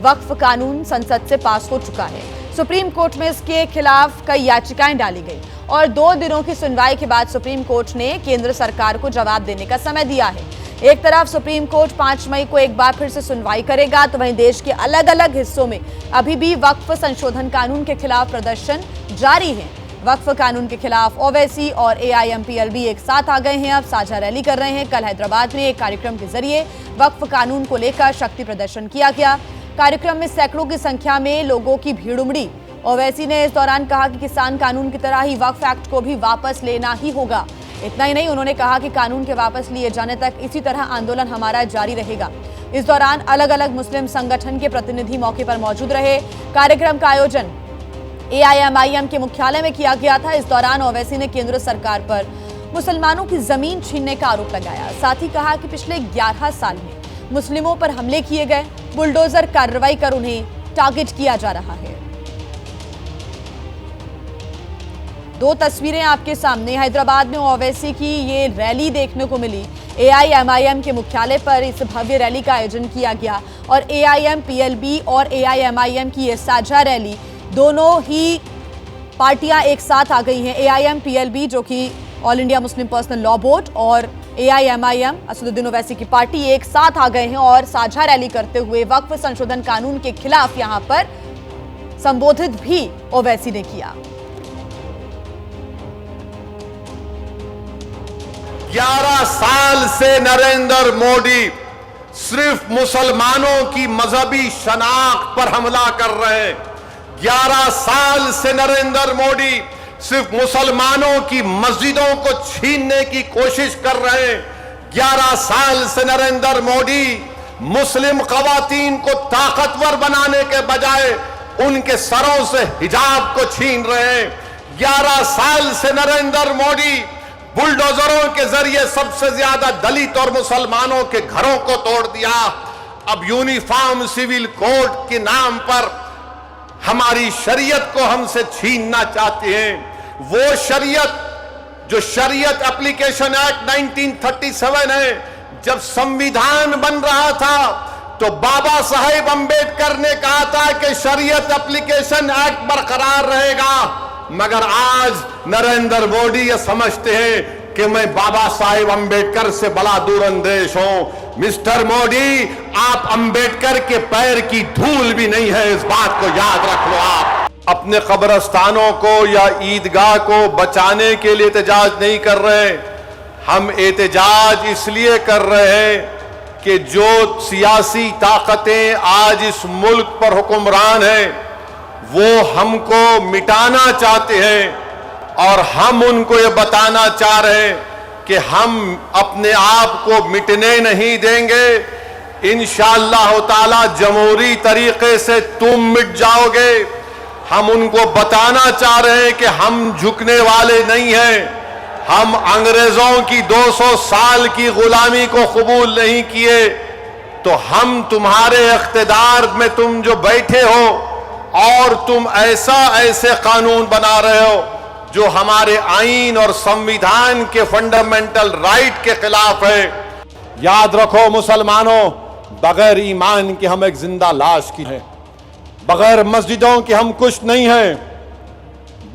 वक्फ कानून संसद से पास हो चुका है। सुप्रीम कोर्ट में इसके खिलाफ कई याचिकाएं डाली गई और 2 दिनों की सुनवाई के बाद सुप्रीम कोर्ट ने केंद्र सरकार को जवाब देने का समय दिया है। एक तरफ सुप्रीम कोर्ट 5 मई को एक बार फिर से सुनवाई करेगा, तो वहीं देश के अलग अलग हिस्सों में अभी भी वक्फ संशोधन कानून के खिलाफ प्रदर्शन जारी है। वक्फ कानून के खिलाफ ओवैसी और एआईएमपीएलबी एक साथ आ गए हैं, अब साझा रैली कर रहे हैं। कल हैदराबाद में एक कार्यक्रम के जरिए वक्फ कानून को लेकर शक्ति प्रदर्शन किया गया। कार्यक्रम में सैकड़ों की संख्या में लोगों की भीड़ उमड़ी। ओवैसी ने इस दौरान कहा कि किसान कानून की तरह ही वक्फ एक्ट को भी वापस लेना ही होगा। इतना ही नहीं, उन्होंने कहा कि कानून के वापस लिए जाने तक इसी तरह आंदोलन हमारा जारी रहेगा। इस दौरान अलग अलग मुस्लिम संगठन के प्रतिनिधि मौके पर मौजूद रहे। कार्यक्रम का आयोजन एआईएमआईएम के मुख्यालय में किया गया था। इस दौरान ओवैसी ने केंद्र सरकार पर मुसलमानों की जमीन छीनने का आरोप लगाया। साथ ही कहा कि पिछले 11 साल में मुस्लिमों पर हमले किए गए, बुलडोजर कार्रवाई कर उन्हें टारगेट किया जा रहा है। 2 तस्वीरें आपके सामने। हैदराबाद में ओवैसी की ये रैली देखने को मिली। एआईएमआईएम के मुख्यालय पर इस भव्य रैली का आयोजन किया गया और एआईएमपीएलबी और एआईएमआईएम की ये साझा रैली, दोनों ही पार्टियां एक साथ आ गई हैं। एआईएमपीएलबी जो कि all India Muslim personal law board और एआईएमआईएम असदुद्दीन ओवैसी की पार्टी एक साथ आ गए हैं और साझा रैली करते हुए वक्फ संशोधन कानून के खिलाफ यहां पर संबोधित भी ओवैसी ने किया। 11 साल से नरेंद्र मोदी सिर्फ मुसलमानों की मजहबी शनाख्त पर हमला कर रहे हैं। 11 साल से नरेंद्र मोदी सिर्फ मुसलमानों की मस्जिदों को छीनने की कोशिश कर रहे हैं। 11 साल से नरेंद्र मोदी मुस्लिम खवातीन को ताकतवर बनाने के बजाय उनके सरों से हिजाब को छीन रहे हैं। 11 साल से नरेंद्र मोदी बुलडोजरों के जरिए सबसे ज्यादा दलित और मुसलमानों के घरों को तोड़ दिया। अब यूनिफॉर्म सिविल कोड के नाम पर हमारी शरीयत को हमसे छीनना चाहते हैं। वो शरीयत जो शरीयत एप्लीकेशन एक्ट 1937 है, जब संविधान बन रहा था तो बाबा साहेब अंबेडकर ने कहा था कि शरीयत एप्लीकेशन एक्ट बरकरार रहेगा, मगर आज नरेंद्र मोदी ये समझते हैं कि मैं बाबा साहेब अंबेडकर से बड़ा दूरअंदेश हूं। मिस्टर मोदी, आप अंबेडकर के पैर की धूल भी नहीं है, इस बात को याद रख लो। आप अपने कब्रस्तानों को या ईदगाह को बचाने के लिए एहतजाज नहीं कर रहे, हम एहतजाज इसलिए कर रहे हैं कि जो सियासी ताकतें आज इस मुल्क पर हुक्मरान हैं वो हमको मिटाना चाहते हैं और हम उनको ये बताना चाह रहे हैं कि हम अपने आप को मिटने नहीं देंगे। इंशाअल्लाह ताला जमहूरी तरीके से तुम मिट जाओगे। हम उनको बताना चाह रहे हैं कि हम झुकने वाले नहीं हैं। हम अंग्रेजों की 200 साल की गुलामी को कबूल नहीं किए, तो हम तुम्हारे इख्तिदार में तुम जो बैठे हो और तुम ऐसे कानून बना रहे हो जो हमारे आईन और संविधान के फंडामेंटल राइट के खिलाफ है। याद रखो मुसलमानों, बगैर ईमान के हम एक जिंदा लाश की हैं, बगैर मस्जिदों के हम कुछ नहीं हैं,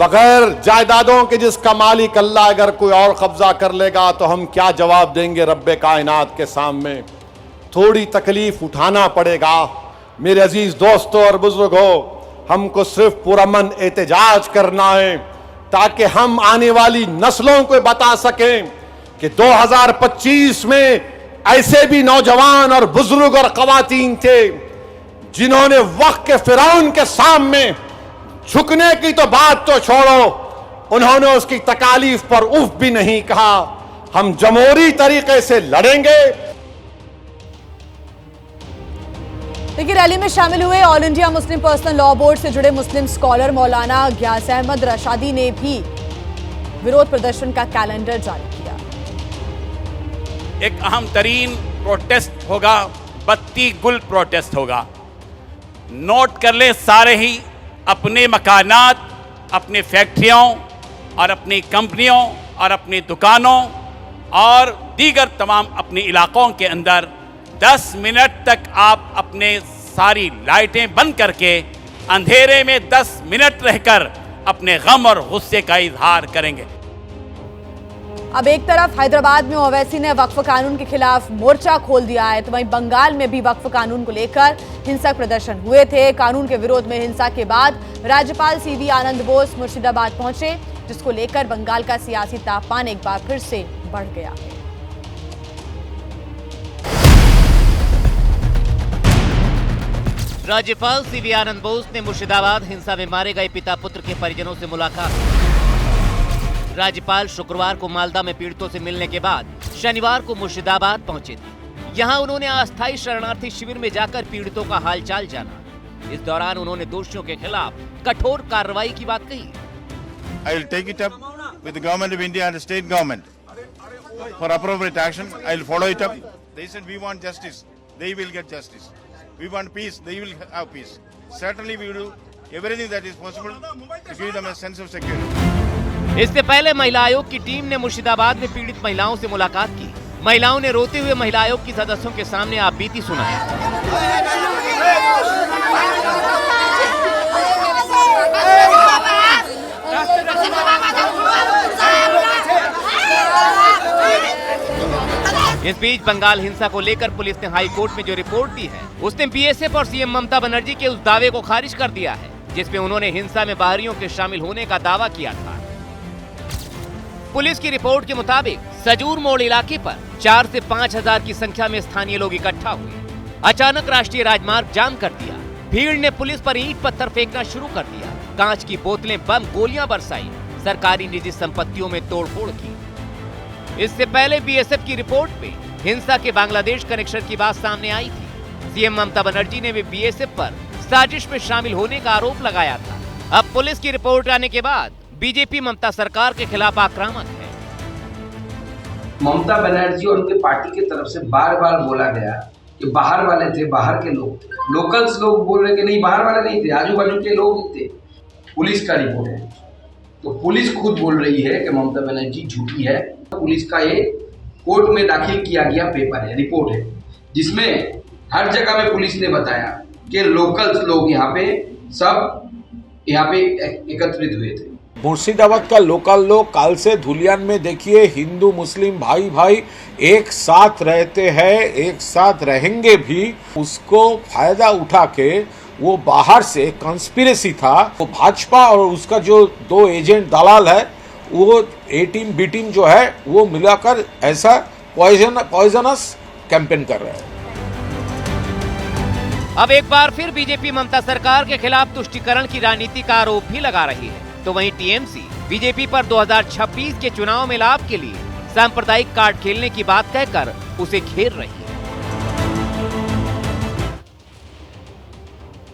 बगैर जायदादों के जिसका मालिक अल्लाह अगर कोई और कब्जा कर लेगा तो हम क्या जवाब देंगे रब्बे कायनात के सामने। थोड़ी तकलीफ उठाना पड़ेगा। मेरे अजीज दोस्तों और बुजुर्गों, हमको सिर्फ पुरअमन एहतजाज करना है ताकि हम आने वाली नस्लों को बता सकें कि 2025 में ऐसे भी नौजवान और बुजुर्ग और खवातीन थे जिन्होंने वक्त के फिरौन के सामने झुकने की तो बात तो छोड़ो, उन्होंने उसकी तकालीफ पर उफ भी नहीं कहा। हम जमहूरी तरीके से लड़ेंगे। देखिए, रैली में शामिल हुए all India Muslim personal law board से जुड़े मुस्लिम स्कॉलर मौलाना गियास अहमद रशादी ने भी विरोध प्रदर्शन का कैलेंडर जारी किया। एक अहम तरीन प्रोटेस्ट होगा, बत्ती गुल प्रोटेस्ट होगा। नोट कर ले सारे ही अपने मकानात, अपने फैक्ट्रियों और अपनी कंपनियों और अपनी दुकानों और दीगर तमाम अपने इलाकों के अंदर 10 मिनट तक आप अपने सारी लाइटें बंद करके अंधेरे में 10 मिनट रहकर अपने गम और गुस्से का इजहार करेंगे। अब एक तरफ हैदराबाद में ओवैसी ने वक्फ कानून के खिलाफ मोर्चा खोल दिया है, तो वहीं बंगाल में भी वक्फ कानून को लेकर हिंसक प्रदर्शन हुए थे। कानून के विरोध में हिंसा के बाद राज्यपाल सीवी आनंद बोस मुर्शिदाबाद पहुंचे, जिसको लेकर बंगाल का सियासी तापमान एक बार फिर से बढ़ गया है। राज्यपाल सीवी आनंद बोस ने मुर्शिदाबाद हिंसा में मारे गए पिता पुत्र के परिजनों से मुलाकात। राज्यपाल शुक्रवार को मालदा में पीड़ितों से मिलने के बाद शनिवार को मुर्शिदाबाद पहुंचे थे। यहां उन्होंने अस्थायी शरणार्थी शिविर में जाकर पीड़ितों का हालचाल जाना। इस दौरान उन्होंने दोषियों के खिलाफ कठोर कार्रवाई की बात कही। I will take it up with the government of India and the state government for appropriate action. I will follow it up. They said we want justice. They will get justice. We want peace. They will have peace. Certainly we will do everything that is possible to give them a sense of security. इससे पहले महिला आयोग की team ने मुर्शिदाबाद में पीड़ित महिलाओं से मुलाकात की। महिलाओं ने रोते हुए महिला आयोग की सदस्यों के सामने आप बीती सुनाई। इस बीच बंगाल हिंसा को लेकर पुलिस ने हाई कोर्ट में जो रिपोर्ट दी है, उसने बीएसएफ और सीएम ममता बनर्जी के उस दावे को खारिज कर दिया है, जिसमें उन्होंने हिंसा में बाहरियों के शामिल होने का दावा किया था। पुलिस की रिपोर्ट के मुताबिक सजूर मोड़ इलाके पर 4 से 5 हजार की संख्या में स्थानीय लोग इकट्ठा हुए। अचानक राष्ट्रीय राजमार्ग जाम कर दिया। भीड़ ने पुलिस पर ईंट पत्थर फेंकना शुरू कर दिया। कांच की बोतलें, बम, गोलियां बरसाई। सरकारी निजी संपत्तियों में तोड़फोड़ की। इससे पहले बीएसएफ की रिपोर्ट में हिंसा के बांग्लादेश कनेक्शन की बात सामने आई थी। सीएम ममता बनर्जी ने भी बीएसएफ पर साजिश में शामिल होने का आरोप लगाया था। अब पुलिस की रिपोर्ट आने के बाद बीजेपी ममता सरकार के खिलाफ आक्रामक है। ममता बनर्जी और उनके पार्टी की तरफ से बार बार बोला गया कि बाहर वाले थे, बाहर के लोग थे। लोकल्स लोग बोल रहे कि नहीं, बाहर वाले नहीं थे, आजू बाजू के लोग थे। पुलिस का रिपोर्ट है, तो पुलिस खुद बोल रही है कि ममता बनर्जी झूठी है। पुलिस का ये कोर्ट में दाखिल किया गया पेपर है, रिपोर्ट है, जिसमें हर जगह में पुलिस ने बताया कि लोकल्स लोग यहाँ पे एकत्रित हुए थे। मुर्शिदाबाद का लोकल लोग काल से धुलियान में देखिए, हिंदू मुस्लिम भाई भाई एक साथ रहते हैं, एक साथ रहेंगे भी। उसको फायदा उठा के वो बाहर से कंस्पिरेसी था, वो भाजपा और उसका जो 2 एजेंट दलाल है, वो ए टीम बी टीम जो है वो मिलाकर ऐसा पॉइजनस कैंपेन कर रहे हैं। अब एक बार फिर बीजेपी ममता सरकार के खिलाफ तुष्टीकरण की राजनीति का आरोप भी लगा रही है। तो वहीं टीएमसी बीजेपी पर 2026 के चुनाव में लाभ के लिए सांप्रदायिक कार्ड खेलने की बात कहकर उसे घेर रही है।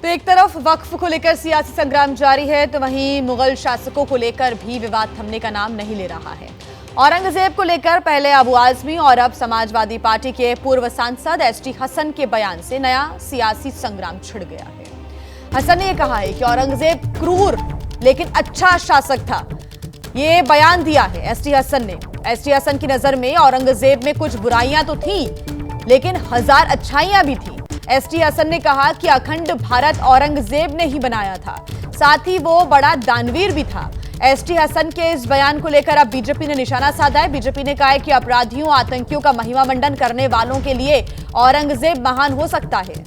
तो एक तरफ वक्फ को लेकर सियासी संग्राम जारी है, तो वहीं मुगल शासकों को लेकर भी विवाद थमने का नाम नहीं ले रहा है। औरंगजेब को लेकर पहले अबू आजमी और अब समाजवादी पार्टी के पूर्व सांसद एसटी हसन के बयान से नया सियासी संग्राम छिड़ गया है। हसन ने यह कहा है कि औरंगजेब क्रूर लेकिन अच्छा शासक था। ये बयान दिया है एसटी हसन ने। एसटी हसन की नजर में औरंगजेब में कुछ बुराइयां तो थी, लेकिन 1000 अच्छाइयां भी थी। एसटी हसन ने कहा कि अखंड भारत औरंगजेब ने ही बनाया था, साथ ही वो बड़ा दानवीर भी था। एसटी हसन के इस बयान को लेकर अब बीजेपी ने निशाना साधा है। बीजेपी ने कहा है कि अपराधियों, आतंकियों का महिमा मंडन करने वालों के लिए औरंगजेब महान हो सकता है।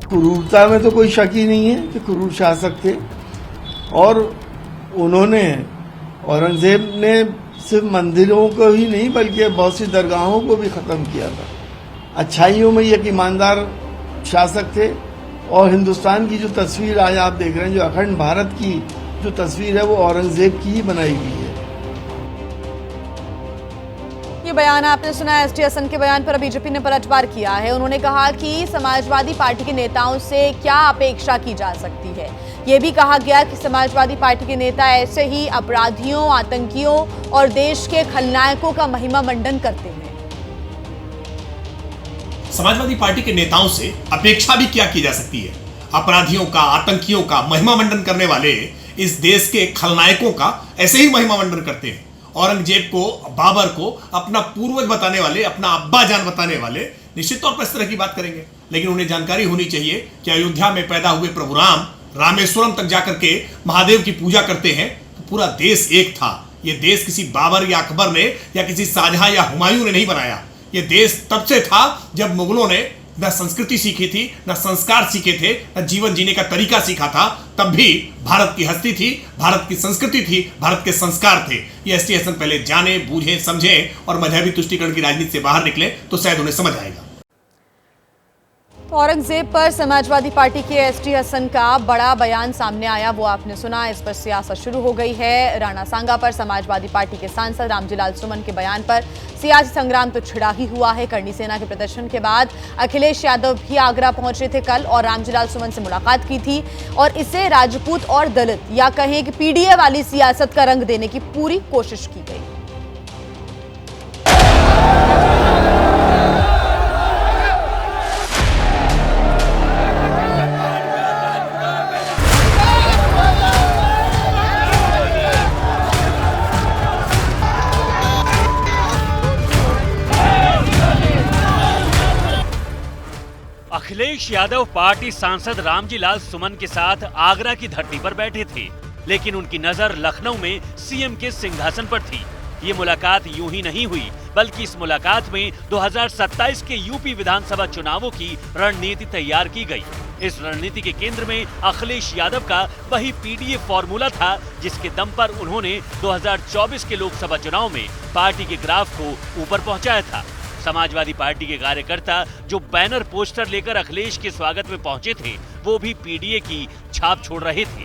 क्रूरता में तो कोई शक ही नहीं है कि क्रूर शासक थे, और उन्होंने औरंगजेब ने सिर्फ मंदिरों को ही नहीं बल्कि बहुत सी दरगाहों को भी खत्म किया था। अच्छाइयों में एक ईमानदार शासक थे, और हिंदुस्तान की जो तस्वीर आज आप देख रहे हैं, जो अखंड भारत की जो तस्वीर है, वो औरंगजेब की ही बनाई गई है। ये बयान आपने सुना। एसटी हसन के बयान पर बीजेपी ने पलटवार किया है। उन्होंने कहा कि समाजवादी पार्टी के नेताओं से क्या अपेक्षा की जा सकती है। ये भी कहा गया कि समाजवादी पार्टी के नेता ऐसे ही अपराधियों, आतंकियों और देश के खलनायकों का महिमा मंडन करते हैं। समाजवादी पार्टी के नेताओं से अपेक्षा भी क्या की जा सकती है? अपराधियों का, आतंकियों का महिमा मंडन करने वाले इस देश के खलनायकों का ऐसे ही महिमा मंडन करते हैं। औरंगजेब को, बाबर को अपना पूर्वज बताने वाले, अपना अब्बा जान बताने वाले निश्चित तौर पर इस तरह की बात करेंगे। लेकिन उन्हें जानकारी होनी चाहिए कि अयोध्या में पैदा हुए प्रभु राम रामेश्वरम तक जाकर के महादेव की पूजा करते हैं तो पूरा देश एक था। यह देश किसी बाबर या अकबर ने या किसी शाहजहां या हुमायूं ने नहीं बनाया। यह देश तब से था जब मुगलों ने न संस्कृति सीखी थी, न संस्कार सीखे थे, न जीवन जीने का तरीका सीखा था। तब भी भारत की हस्ती थी, भारत की संस्कृति थी, भारत के संस्कार थे। ये एस टी हसन पहले जाने, बूझे, समझे और मजहबी तुष्टीकरण की राजनीति से बाहर निकले तो शायद उन्हें समझ आएगा। औरंगजेब पर समाजवादी पार्टी के एसटी हसन का बड़ा बयान सामने आया, वो आपने सुना। इस पर सियासत शुरू हो गई है। राणा सांगा पर समाजवादी पार्टी के सांसद रामजीलाल सुमन के बयान पर सियासी संग्राम तो छिड़ा ही हुआ है। करणी सेना के प्रदर्शन के बाद अखिलेश यादव भी आगरा पहुंचे थे कल और रामजीलाल सुमन से मुलाकात की थी और इसे राजपूत और दलित या कहें कि पीडीए वाली सियासत का रंग देने की पूरी कोशिश की गई। अखिलेश यादव पार्टी सांसद रामजीलाल सुमन के साथ आगरा की धरती पर बैठे थे, लेकिन उनकी नजर लखनऊ में सीएम के सिंहासन पर थी। ये मुलाकात यूं ही नहीं हुई, बल्कि इस मुलाकात में 2027 के यूपी विधानसभा चुनावों की रणनीति तैयार की गई। इस रणनीति के केंद्र में अखिलेश यादव का वही पीडीए फॉर्मूला था, जिसके दम पर उन्होंने 2024 के लोकसभा चुनाव में पार्टी के ग्राफ को ऊपर पहुंचाया था। समाजवादी पार्टी के कार्यकर्ता जो बैनर पोस्टर लेकर अखिलेश के स्वागत में पहुंचे थे, वो भी पीडीए की छाप छोड़ रहे थे।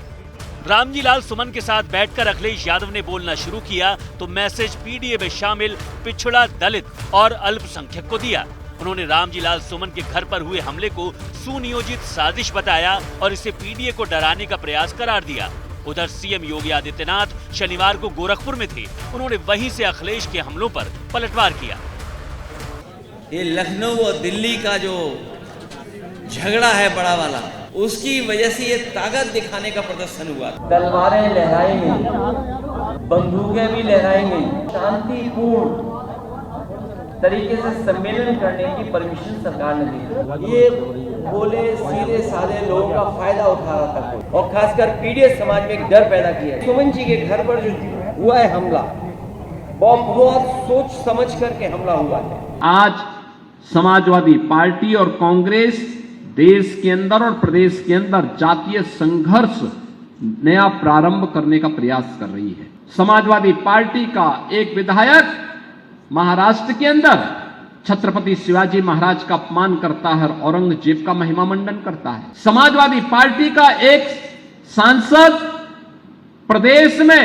रामजीलाल सुमन के साथ बैठकर अखिलेश यादव ने बोलना शुरू किया तो मैसेज पीडीए में शामिल पिछड़ा, दलित और अल्पसंख्यक को दिया। उन्होंने रामजीलाल सुमन के घर पर हुए हमले को सुनियोजित साजिश बताया और इसे पीडीए को डराने का प्रयास करार दिया। उधर सीएम योगी आदित्यनाथ शनिवार को गोरखपुर में थे। उन्होंने वहीं से अखिलेश के हमलों पर पलटवार किया। ये लखनऊ और दिल्ली का जो झगड़ा है बड़ा वाला, उसकी वजह से ये ताकत दिखाने का प्रदर्शन हुआ। तलवारें लहराएंगे, बंदूकें भी लहराएंगे, शांतिपूर्ण तरीके से सम्मेलन करने की परमिशन सरकार ने दी। ये बोले सीधे साधे लोगों का फायदा उठा रहा था कोई, और खासकर पीडीए समाज में एक डर पैदा किया। सुमन जी के घर पर जो हुआ है हमला, बहुत सोच समझ करके हमला हुआ है। आज समाजवादी पार्टी और कांग्रेस देश के अंदर और प्रदेश के अंदर जातीय संघर्ष नया प्रारंभ करने का प्रयास कर रही है। समाजवादी पार्टी का एक विधायक महाराष्ट्र के अंदर छत्रपति शिवाजी महाराज का अपमान करता है और औरंगजेब का महिमा मंडन करता है। समाजवादी पार्टी का एक सांसद प्रदेश में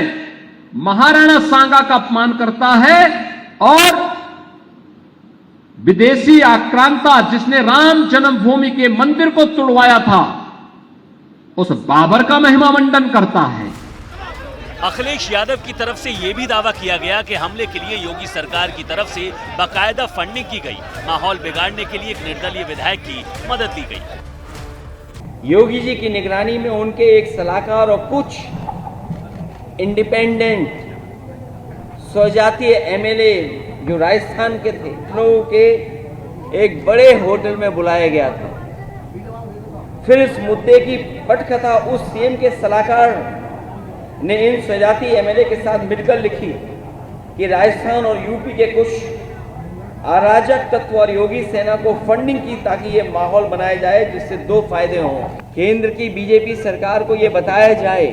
महाराणा सांगा का अपमान करता है और विदेशी आक्रांता जिसने राम जन्मभूमि के मंदिर को तुड़वाया था, उस बाबर का महिमा मंडन करता है। अखिलेश यादव की तरफ से यह भी दावा किया गया कि हमले के लिए योगी सरकार की तरफ से बाकायदा फंडिंग की गई। माहौल बिगाड़ने के लिए एक निर्दलीय विधायक की मदद ली गई। योगी जी की निगरानी में उनके एक सलाहकार और कुछ इंडिपेंडेंट स्वजातीय एमएलए जो राजस्थान के थे, लखनऊ के एक बड़े होटल में बुलाया गया था। फिर इस मुद्दे की पटकथा उस सीएम के सलाहकार ने इन स्वजाती एमएलए के साथ मिलकर लिखी कि राजस्थान और यूपी के कुछ अराजक तत्व और योगी सेना को फंडिंग की ताकि ये माहौल बनाया जाए जिससे दो फायदे हों। केंद्र की बीजेपी सरकार को ये बताया जाए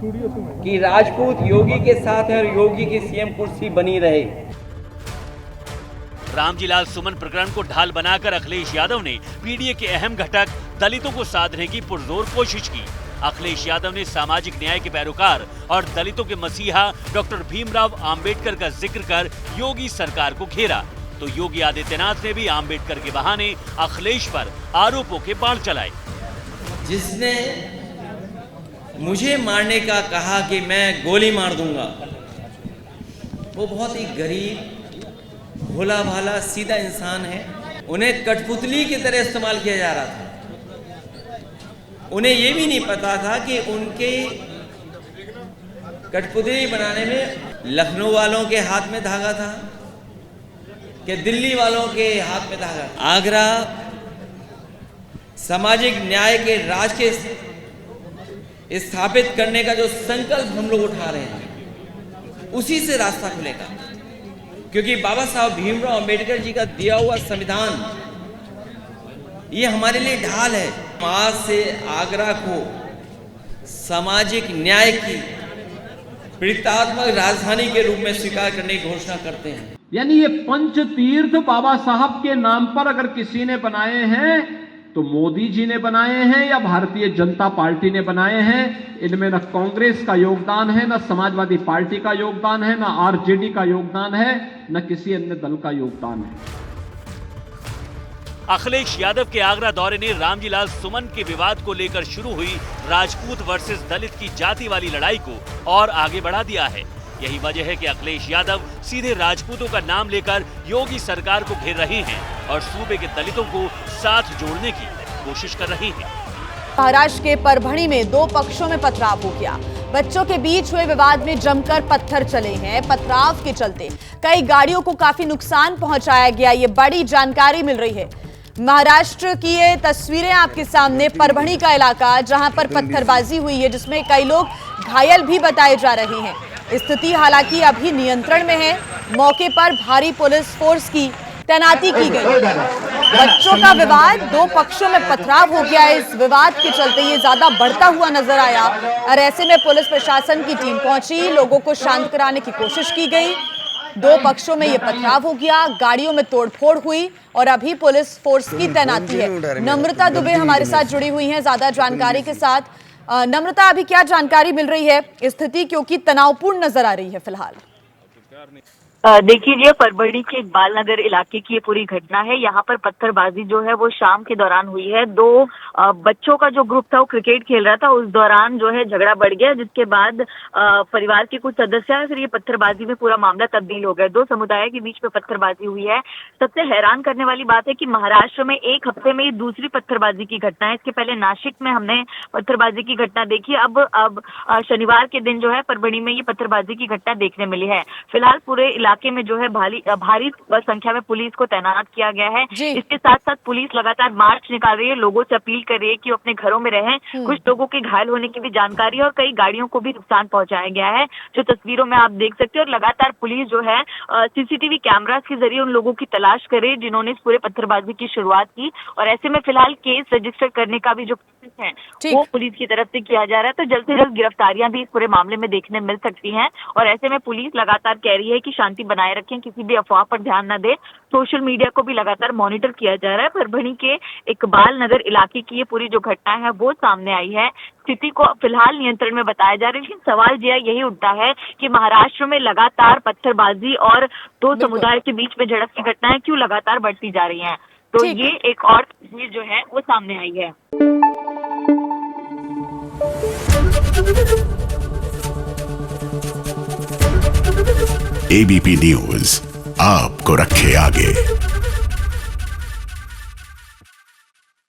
कि राजपूत योगी के साथ है और योगी की सीएम कुर्सी बनी रहे। रामजीलाल सुमन प्रकरण को ढाल बनाकर अखिलेश यादव ने पीडीए के अहम घटक दलितों को साधने की पुरजोर कोशिश की। अखिलेश यादव ने सामाजिक न्याय के पैरोकार और दलितों के मसीहा डॉक्टर भीमराव आंबेडकर का जिक्र कर योगी सरकार को घेरा, तो योगी आदित्यनाथ ने भी आंबेडकर के बहाने अखिलेश पर आरोपों के बाण चलाए। जिसने मुझे मारने का कहा कि मैं गोली मार दूंगा, वो बहुत ही गरीब, भोला भाला, सीधा इंसान है। उन्हें कठपुतली की तरह इस्तेमाल किया जा रहा था। उन्हें ये भी नहीं पता था कि उनके कठपुतली बनाने में लखनऊ वालों के हाथ में धागा था कि दिल्ली वालों के हाथ में धागा? आगरा सामाजिक न्याय के राज के स्थापित करने का जो संकल्प हम लोग उठा रहे हैं, उसी से रास्ता खुलेगा। क्योंकि बाबा साहब भीमराव अंबेडकर जी का दिया हुआ संविधान ये हमारे लिए ढाल है। आज से आगरा को सामाजिक न्याय की प्रतीकात्मक राजधानी के रूप में स्वीकार करने की घोषणा करते हैं। यानी ये पंच तीर्थ बाबा साहब के नाम पर अगर किसी ने बनाए हैं तो मोदी जी ने बनाए हैं या भारतीय जनता पार्टी ने बनाए हैं। इनमें न कांग्रेस का योगदान है, न समाजवादी पार्टी का योगदान है, न आरजेडी का योगदान है, न किसी अन्य दल का योगदान है। अखिलेश यादव के आगरा दौरे ने रामजी लाल सुमन के विवाद को लेकर शुरू हुई राजपूत वर्सेस दलित की जाति वाली लड़ाई को और आगे बढ़ा दिया है। यही वजह है कि अखिलेश यादव सीधे राजपूतों का नाम लेकर योगी सरकार को घेर रहे हैं और सूबे के दलितों को साथ जोड़ने की कोशिश कर रहे हैं। महाराष्ट्र के परभणी में दो पक्षों में पथराव हो गया। बच्चों के बीच हुए विवाद में जमकर पत्थर चले हैं। पथराव के चलते कई गाड़ियों को काफी नुकसान पहुंचाया गया, ये बड़ी जानकारी मिल रही है। महाराष्ट्र की ये तस्वीरें आपके सामने, परभणी का इलाका जहां पर पत्थरबाजी हुई है, जिसमें कई लोग घायल भी बताए जा रहे हैं। स्थिति हालांकि अभी नियंत्रण में है। मौके पर भारी पुलिस फोर्स की तैनाती की गई। बच्चों का विवाद, दो पक्षों में पथराव हो गया। इस विवाद के चलते ये ज्यादा बढ़ता हुआ नजर आया और ऐसे में पुलिस प्रशासन की टीम पहुंची, लोगों को शांत कराने की कोशिश की गई। दो पक्षों में ये पथराव हो गया, गाड़ियों में तोड़फोड़ हुई और अभी पुलिस फोर्स की तैनाती है। नम्रता दुबे हमारे साथ जुड़ी हुई हैं ज्यादा जानकारी के साथ। नम्रता, अभी क्या जानकारी मिल रही है? स्थिति क्योंकि तनावपूर्ण नजर आ रही है फिलहाल। देखिए, परभणी के इकबाल नगर इलाके की ये पूरी घटना है। यहाँ पर पत्थरबाजी जो है वो शाम के दौरान हुई है। दो बच्चों का जो ग्रुप था वो क्रिकेट खेल रहा था, उस दौरान जो है झगड़ा बढ़ गया, जिसके बाद परिवार के कुछ सदस्य आए, फिर ये पत्थरबाजी में पूरा मामला तब्दील हो गया। दो समुदाय के बीच में पत्थरबाजी हुई है। सबसे हैरान करने वाली बात है कि महाराष्ट्र में एक हफ्ते में ये दूसरी पत्थरबाजी की घटना है। इसके पहले नासिक में हमने पत्थरबाजी की घटना देखी। अब शनिवार के दिन जो है परभणी में ये पत्थरबाजी की घटना देखने मिली है। फिलहाल पूरे इलाके में जो है भारी संख्या में पुलिस को तैनात किया गया है। इसके साथ साथ पुलिस लगातार मार्च निकाल रही है, लोगों से अपील कर रही है कि वो अपने घरों में रहें। कुछ लोगों के घायल होने की भी जानकारी है और कई गाड़ियों को भी नुकसान पहुंचाया गया है, जो तस्वीरों में आप देख सकते हो। और लगातार पुलिस जो है सीसीटीवी कैमरास के जरिए उन लोगों की तलाश करे जिन्होंने इस पूरे पत्थरबाजी की शुरुआत की। और ऐसे में फिलहाल केस रजिस्टर करने का भी जो प्रोसेस है वो पुलिस की तरफ से किया जा रहा है। तो जल्द से जल्द गिरफ्तारियां भी इस पूरे मामले में देखने मिल सकती हैं। और ऐसे में पुलिस लगातार कह रही है कि शांति बनाए रखें, किसी भी अफवाह पर ध्यान न दे। सोशल मीडिया को भी लगातार मॉनिटर किया जा रहा है। परभणी के इकबाल नगर इलाके की ये पूरी जो घटना है वो सामने आई है। स्थिति को फिलहाल नियंत्रण में बताया जा रहा है, लेकिन सवाल यही उठता है कि महाराष्ट्र में लगातार पत्थरबाजी और दो समुदाय के बीच में झड़प की घटनाएं क्यों लगातार बढ़ती जा रही हैं। तो ये एक और तस्वीर जो है वो सामने आई है। एबीपी न्यूज आपको रखे आगे।